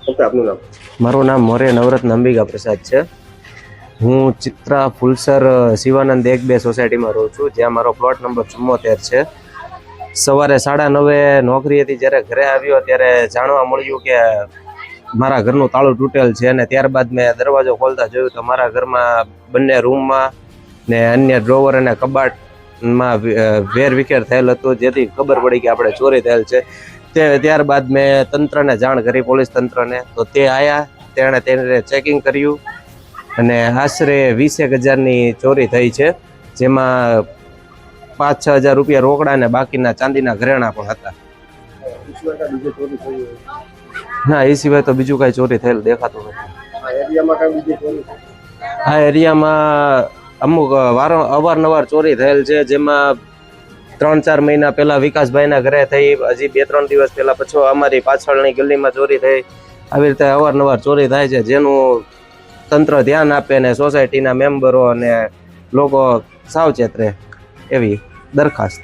Okay, આપનું નામ? મારું નામ મોરે નવરત્ન અંબિકા પ્રસાદ છે. હું ચિત્રા ફુલસર શિવાનંદ 1-2 સોસાયટીમાં રહું છું, જ્યાં મારો પ્લોટ નંબર 74 છે. સવારે 9:30 નોકરી હતી, જ્યારે ઘરે આવ્યો ત્યારે જાણવા મળ્યું કે મારા ઘરનું તાળું તૂટેલ છે. અને ત્યારબાદ મેં દરવાજો ખોલતા જોયું તો મારા ઘરમાં બંને રૂમમાં ને અન્ય ડ્રોવર અને કબાટમાં વેરવિખેર થયેલ હતું, જેથી ખબર પડી કે આપણે ચોરી થયેલ છે. ત્યારબાદ મેં તંત્રને જાણ કરી, પોલીસ તંત્રને. તો તે આવ્યા, તેને ચેકિંગ કર્યું અને આશરે 20,000ની ચોરી થઈ છે, જેમાં 5-6 હજાર રૂપિયા રોકડા અને બાકીના ચાંદીના ઘરેણા પણ હતા. ના, એ સિવાય તો બીજું કાંઈ ચોરી થયેલ દેખાતું નથી. આ એરિયામાં અમુક અવારનવાર ચોરી થયેલ છે, જેમાં 3-4 મહિના પહેલા વિકાસભાઈના ઘરે થઈ, હજી 2-3 દિવસ પહેલા પછી અમારી પાછળની ગલીમાં ચોરી થઈ. આવી રીતે અવારનવાર ચોરી થાય છે, જેનું તંત્ર ધ્યાન આપે ને સોસાયટીના મેમ્બરો અને લોકો સાવચેત રહે એવી દરખાસ્ત.